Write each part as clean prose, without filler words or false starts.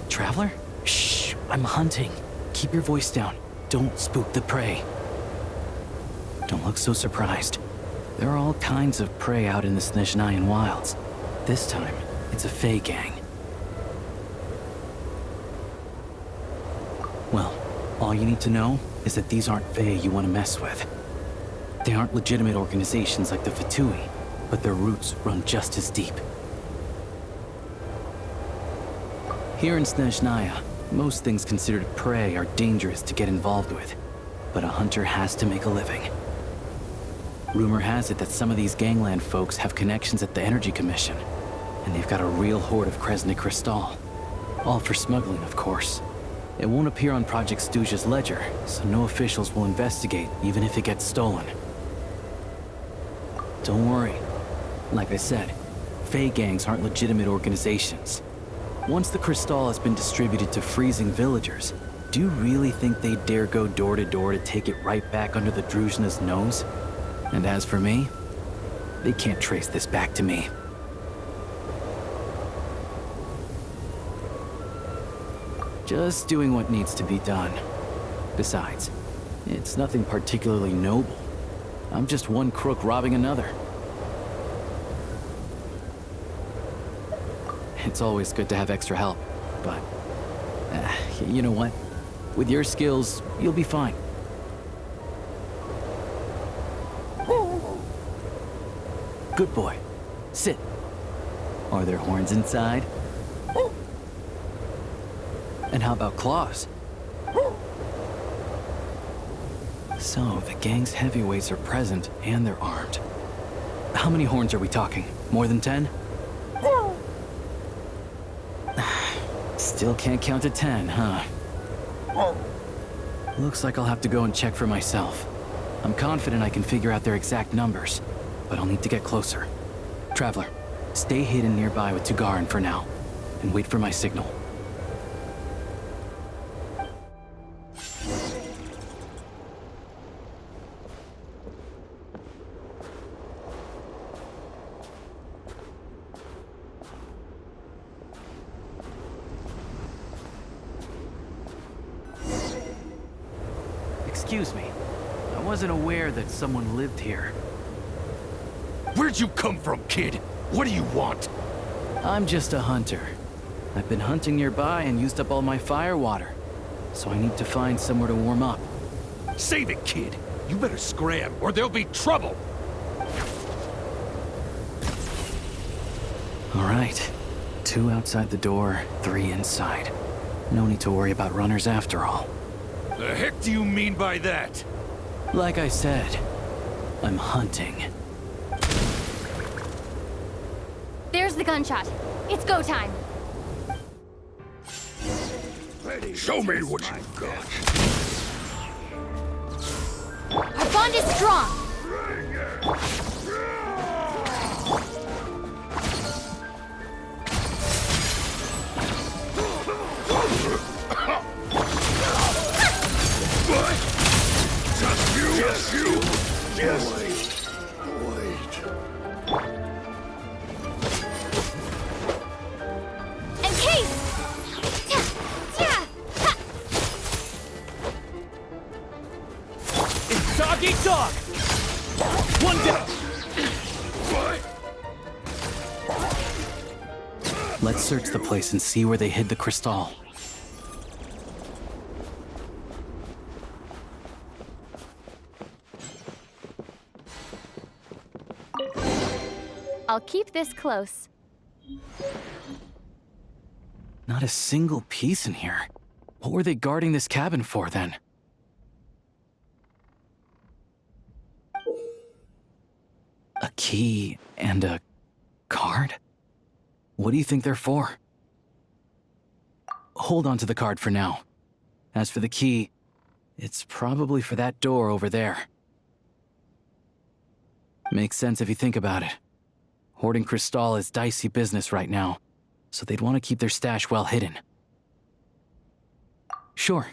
Traveler? Shh, I'm hunting. Keep your voice down. Don't spook the prey. Don't look so surprised. There are all kinds of prey out in the Snezhnayan wilds. This time, it's a Fey gang. Well, all you need to know is that these aren't Fey you want to mess with. They aren't legitimate organizations like the Fatui, but their roots run just as deep. Here in Snezhnaya, most things considered prey are dangerous to get involved with, but a hunter has to make a living. Rumor has it that some of these gangland folks have connections at the Energy Commission, and they've got a real hoard of Kresny Crystal. All for smuggling, of course. It won't appear on Project Stooge's ledger, so no officials will investigate, even if it gets stolen. Don't worry. Like I said, Fey gangs aren't legitimate organizations. Once the crystal has been distributed to freezing villagers, do you really think they'd dare go door to door to take it right back under the Druzhna's nose? And as for me, they can't trace this back to me. Just doing what needs to be done. Besides, it's nothing particularly noble. I'm just one crook robbing another. It's always good to have extra help, but... you know what? With your skills, you'll be fine. Good boy. Sit. Are there horns inside? And how about claws? So, the gang's heavyweights are present, and they're armed. How many horns are we talking? More than 10? Still can't count to 10, huh? Looks like I'll have to go and check for myself. I'm confident I can figure out their exact numbers, but I'll need to get closer. Traveler, stay hidden nearby with Tugarin for now, and wait for my signal. Excuse me. I wasn't aware that someone lived here. Where'd you come from, kid? What do you want? I'm just a hunter. I've been hunting nearby and used up all my fire water, so I need to find somewhere to warm up. Save it, kid. You better scram, or there'll be trouble. All right. 2 outside the door, 3 inside. No need to worry about runners after all. The heck do you mean by that? Like I said, I'm hunting. There's the gunshot. It's go time. Show me what you've got. Our bond is strong. Just you. Wait. And Case! It's dog eat dog! One down! Let's search the place and see where they hid the crystal. I'll keep this close. Not a single piece in here. What were they guarding this cabin for, then? A key and a card? What do you think they're for? Hold on to the card for now. As for the key, it's probably for that door over there. Makes sense if you think about it. Hoarding crystal is dicey business right now, so they'd want to keep their stash well hidden. Sure.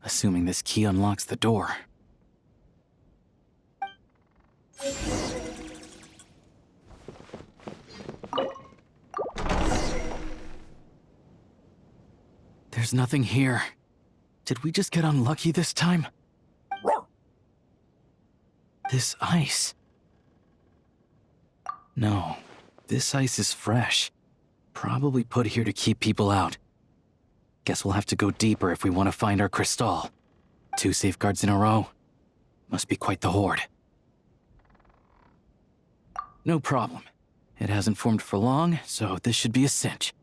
Assuming this key unlocks the door. There's nothing here. Did we just get unlucky this time? Roar. This ice. No, this ice is fresh. Probably put here to keep people out. Guess we'll have to go deeper if we want to find our crystal. 2 safeguards in a row. Must be quite the hoard. No problem. It hasn't formed for long, so this should be a cinch.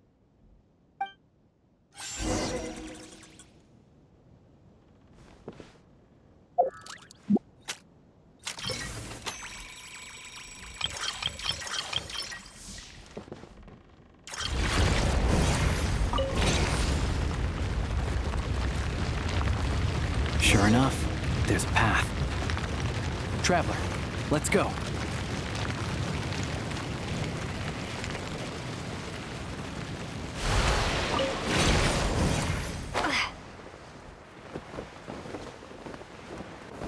Sure enough, there's a path. Traveler, let's go.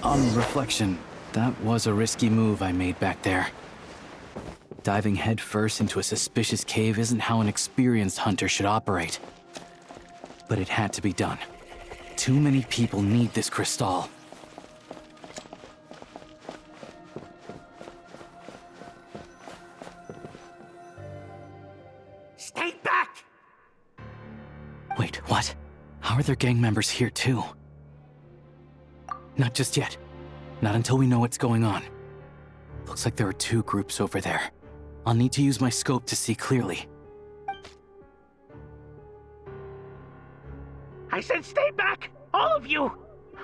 On reflection, that was a risky move I made back there. Diving headfirst into a suspicious cave isn't how an experienced hunter should operate. But it had to be done. Too many people need this crystal. Stay back! Wait, what? How are there gang members here too? Not just yet. Not until we know what's going on. Looks like there are 2 groups over there. I'll need to use my scope to see clearly. I said stay back! All of you!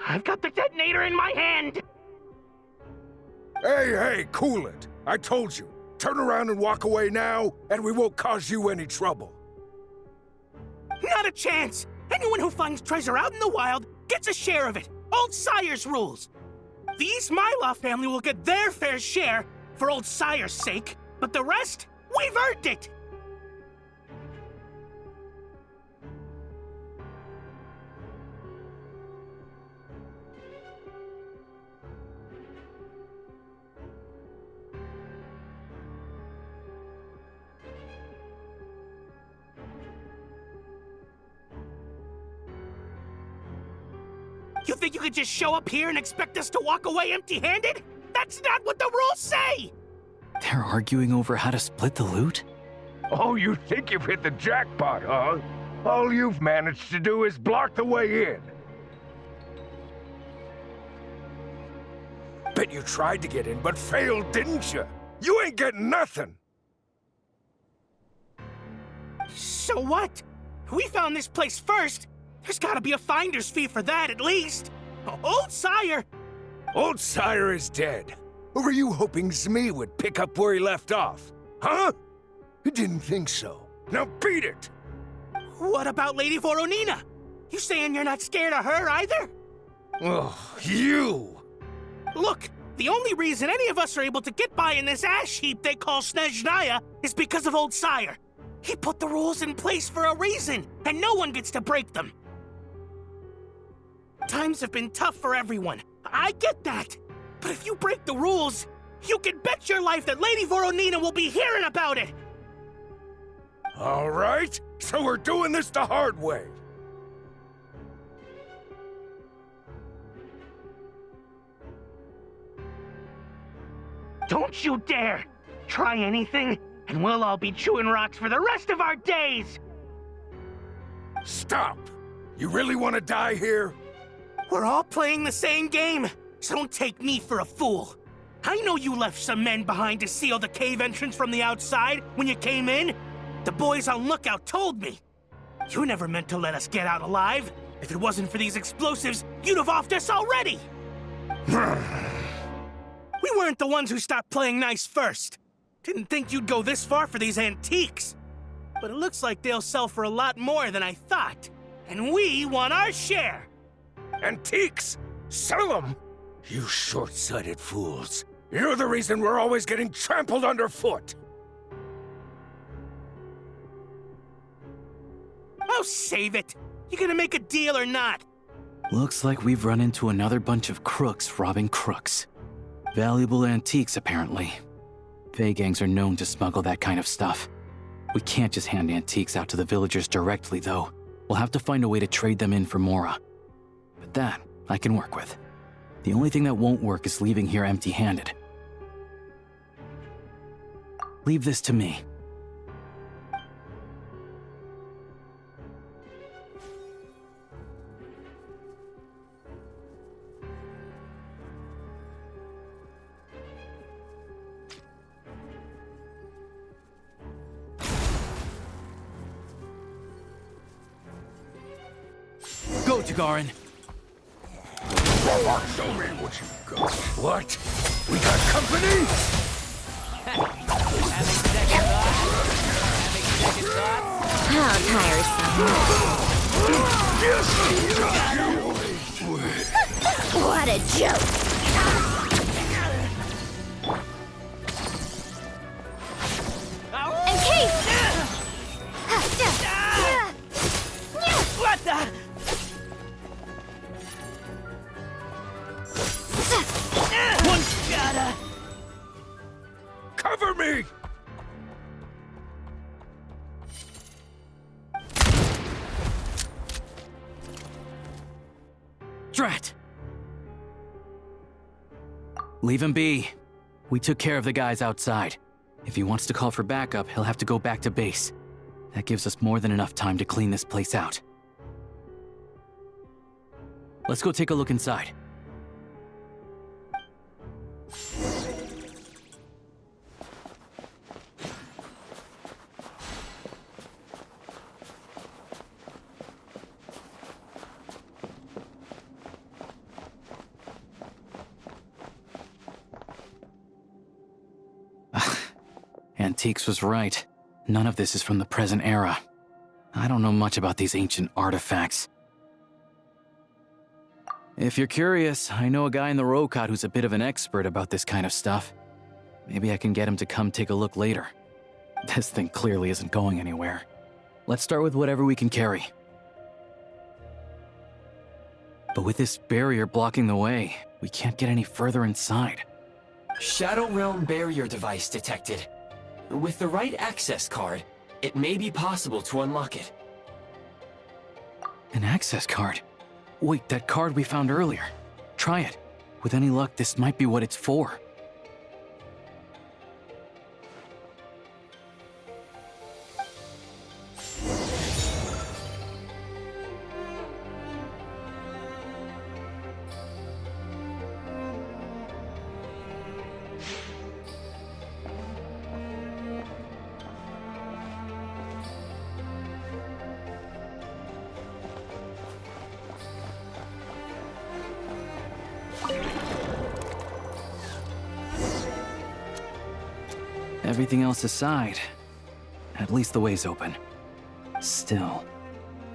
I've got the detonator in my hand! Hey, cool it. I told you. Turn around and walk away now, and we won't cause you any trouble. Not a chance! Anyone who finds treasure out in the wild gets a share of it. Old Sire's rules. The East Myloff family will get their fair share for Old Sire's sake, but the rest, we've earned it! You think you could just show up here and expect us to walk away empty-handed? That's not what the rules say! They're arguing over how to split the loot? Oh, you think you've hit the jackpot, huh? All you've managed to do is block the way in. Bet you tried to get in, but failed, didn't you? You ain't getting nothing. So what? We found this place first. There's gotta be a finder's fee for that, at least. Old Sire! Old Sire is dead. Or were you hoping Zmi would pick up where he left off? Huh? I didn't think so. Now beat it! What about Lady Voronina? You saying you're not scared of her either? Oh, you! Look, the only reason any of us are able to get by in this ash heap they call Snezhnaya is because of Old Sire. He put the rules in place for a reason, and no one gets to break them. Times have been tough for everyone. I get that. But if you break the rules, you can bet your life that Lady Voronina will be hearing about it. All right, so we're doing this the hard way. Don't you dare! Try anything, and we'll all be chewing rocks for the rest of our days! Stop! You really want to die here? We're all playing the same game, so don't take me for a fool. I know you left some men behind to seal the cave entrance from the outside when you came in. The boys on lookout told me. You never meant to let us get out alive. If it wasn't for these explosives, you'd have offed us already! We weren't the ones who stopped playing nice first. Didn't think you'd go this far for these antiques. But it looks like they'll sell for a lot more than I thought. And we want our share! Antiques? Sell them? You short-sighted fools. You're the reason we're always getting trampled underfoot. Oh, save it! You gonna make a deal or not? Looks like we've run into another bunch of crooks robbing crooks. Valuable antiques, apparently. Fey gangs are known to smuggle that kind of stuff. We can't just hand antiques out to the villagers directly, though. We'll have to find a way to trade them in for Mora. But that, I can work with. The only thing that won't work is leaving here empty-handed. Leave this to me. Go, Tagarin! Show me what you got. What? We got company? How tiresome. What a joke! And Keith! What the? One's gotta... Cover me! Drat! Leave him be. We took care of the guys outside. If he wants to call for backup, he'll have to go back to base. That gives us more than enough time to clean this place out. Let's go take a look inside. Antiques was right. None of this is from the present era. I don't know much about these ancient artifacts. If you're curious, I know a guy in the Rokot who's a bit of an expert about this kind of stuff. Maybe I can get him to come take a look later. This thing clearly isn't going anywhere. Let's start with whatever we can carry. But with this barrier blocking the way, we can't get any further inside. Shadow Realm barrier device detected. With the right access card, it may be possible to unlock it. An access card? Wait, that card we found earlier. Try it. With any luck, this might be what it's for. Everything else aside, at least the way's open. Still,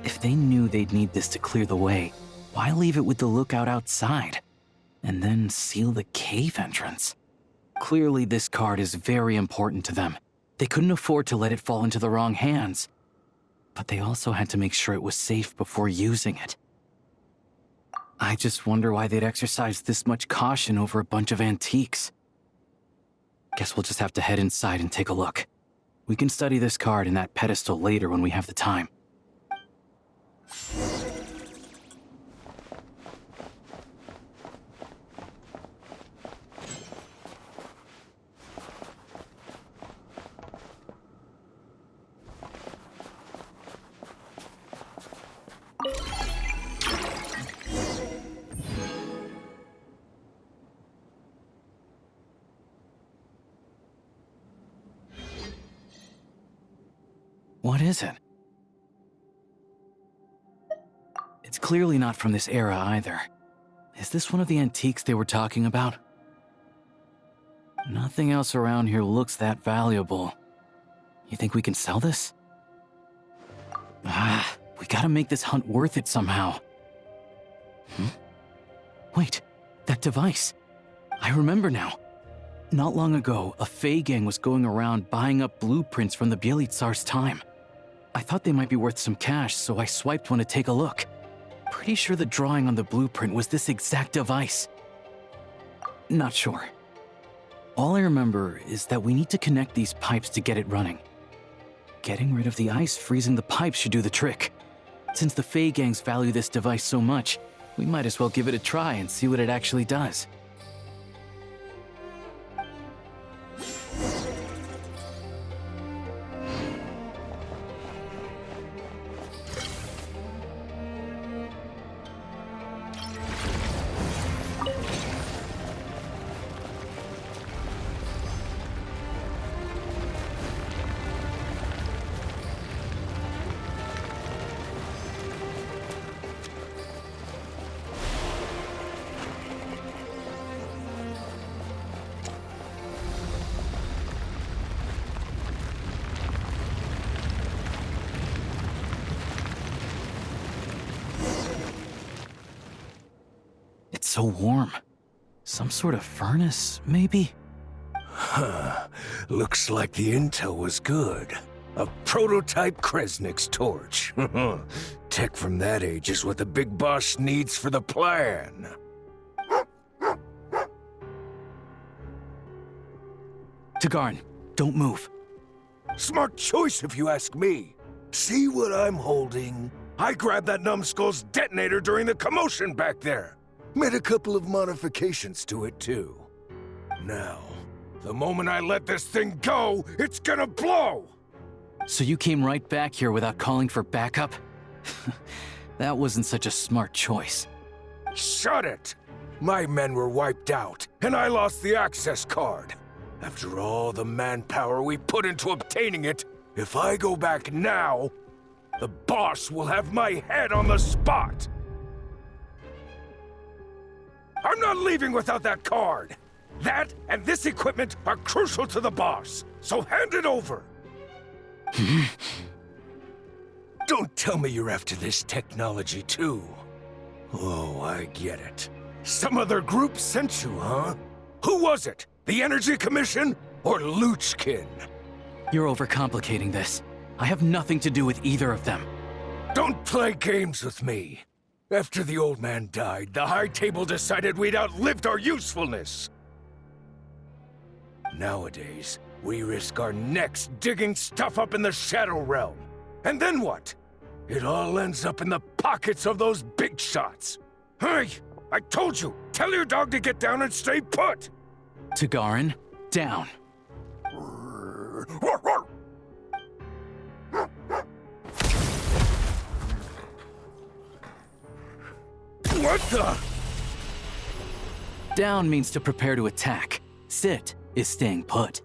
if they knew they'd need this to clear the way, why leave it with the lookout outside? And then seal the cave entrance? Clearly this card is very important to them. They couldn't afford to let it fall into the wrong hands. But they also had to make sure it was safe before using it. I just wonder why they'd exercise this much caution over a bunch of antiques. Guess we'll just have to head inside and take a look. We can study this card and that pedestal later when we have the time. What is it? It's clearly not from this era either. Is this one of the antiques they were talking about? Nothing else around here looks that valuable. You think we can sell this? We gotta make this hunt worth it somehow. Wait, that device. I remember now. Not long ago, a Fey gang was going around buying up blueprints from the Bielitsar's time. I thought they might be worth some cash, so I swiped one to take a look. Pretty sure the drawing on the blueprint was this exact device. Not sure. All I remember is that we need to connect these pipes to get it running. Getting rid of the ice freezing the pipes should do the trick. Since the Fey gangs value this device so much, we might as well give it a try and see what it actually does. So warm. Some sort of furnace, maybe? Huh. Looks like the intel was good. A prototype Kresnik's torch. Tech from that age is what the big boss needs for the plan. Tagarin, don't move. Smart choice if you ask me. See what I'm holding? I grabbed that numbskull's detonator during the commotion back there. Made a couple of modifications to it, too. Now, the moment I let this thing go, it's gonna blow! So you came right back here without calling for backup? That wasn't such a smart choice. Shut it! My men were wiped out, and I lost the access card. After all the manpower we put into obtaining it, if I go back now, the boss will have my head on the spot! I'm not leaving without that card! That and this equipment are crucial to the boss, so hand it over! Don't tell me you're after this technology too. Oh, I get it. Some other group sent you, huh? Who was it? The Energy Commission or Luchkin? You're overcomplicating this. I have nothing to do with either of them. Don't play games with me. After the old man died, the High Table decided we'd outlived our usefulness. Nowadays, we risk our necks digging stuff up in the Shadow Realm. And then what? It all ends up in the pockets of those big shots. Hey, I told you, tell your dog to get down and stay put! Tagarin, down. What the? Down means to prepare to attack. Sit is staying put.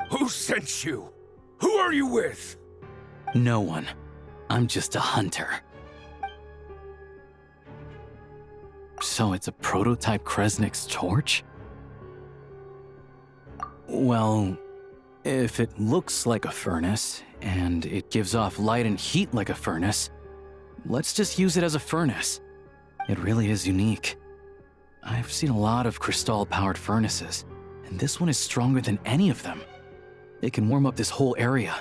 Who sent you? Who are you with? No one. I'm just a hunter. So it's a prototype Kresnik's torch? Well, if it looks like a furnace, and it gives off light and heat like a furnace, let's just use it as a furnace. It really is unique. I've seen a lot of crystal-powered furnaces, and this one is stronger than any of them. It can warm up this whole area.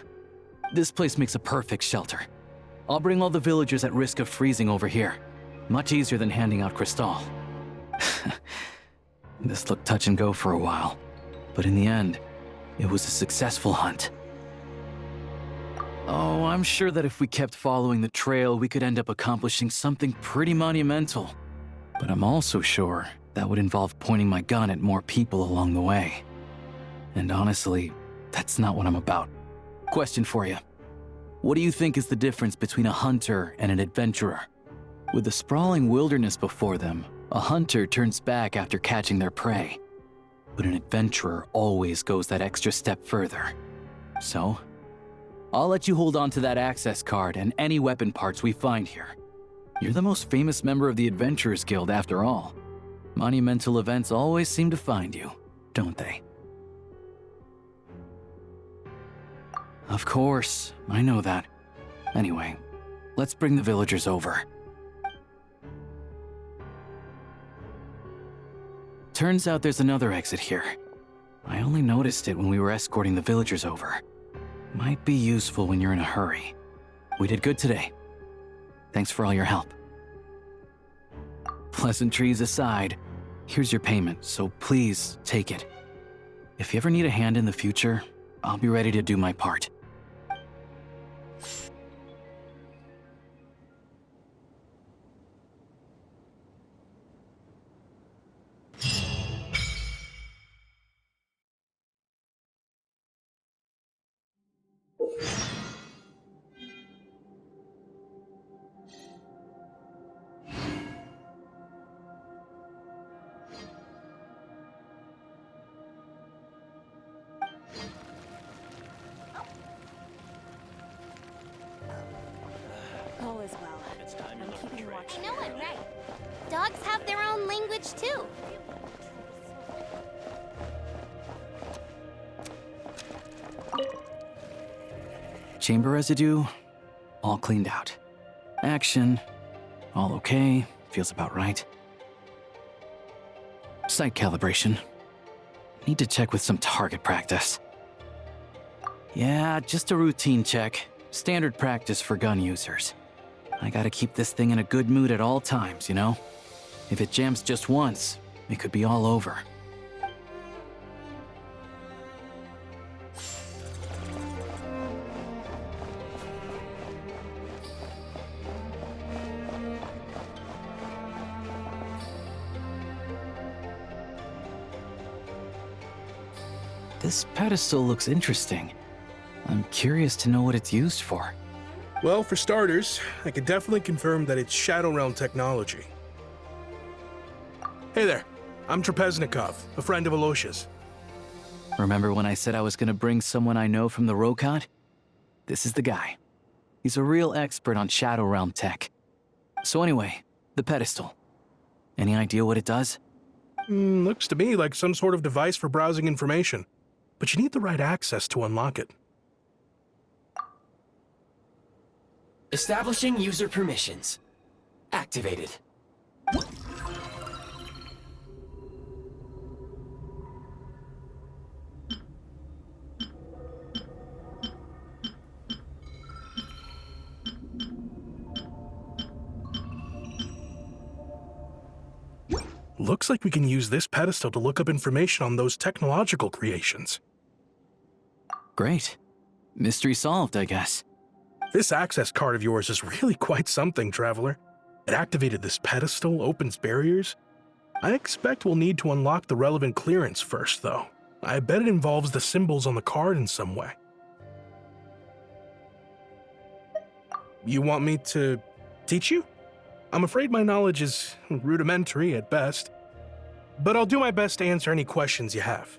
This place makes a perfect shelter. I'll bring all the villagers at risk of freezing over here. Much easier than handing out crystal. This looked touch and go for a while, but in the end, it was a successful hunt. Oh, I'm sure that if we kept following the trail, we could end up accomplishing something pretty monumental. But I'm also sure that would involve pointing my gun at more people along the way. And honestly, that's not what I'm about. Question for you. What do you think is the difference between a hunter and an adventurer? With the sprawling wilderness before them, a hunter turns back after catching their prey. But an adventurer always goes that extra step further. So, I'll let you hold on to that access card and any weapon parts we find here. You're the most famous member of the Adventurers Guild after all. Monumental events always seem to find you, don't they? Of course, I know that. Anyway, let's bring the villagers over. Turns out there's another exit here. I only noticed it when we were escorting the villagers over. Might be useful when you're in a hurry. We did good today. Thanks for all your help. Pleasantries aside, here's your payment, so please take it. If you ever need a hand in the future, I'll be ready to do my part. All is well. I'm keeping watch. You know what, right? Dogs have their own language too. Chamber residue, all cleaned out. Action, all okay, feels about right. Sight calibration. Need to check with some target practice. Yeah, just a routine check. Standard practice for gun users. I gotta keep this thing in a good mood at all times, you know? If it jams just once, it could be all over. This pedestal looks interesting. I'm curious to know what it's used for. Well, for starters, I can definitely confirm that it's Shadow Realm technology. Hey there, I'm Trapeznikov, a friend of Alosha's. Remember when I said I was gonna bring someone I know from the Rokot? This is the guy. He's a real expert on Shadow Realm tech. So anyway, the pedestal. Any idea what it does? Looks to me like some sort of device for browsing information, but you need the right access to unlock it. Establishing user permissions. Activated. Looks like we can use this pedestal to look up information on those technological creations. Great. Mystery solved, I guess. This access card of yours is really quite something, Traveler. It activated this pedestal, opens barriers. I expect we'll need to unlock the relevant clearance first, though. I bet it involves the symbols on the card in some way. You want me to teach you? I'm afraid my knowledge is rudimentary at best, but I'll do my best to answer any questions you have.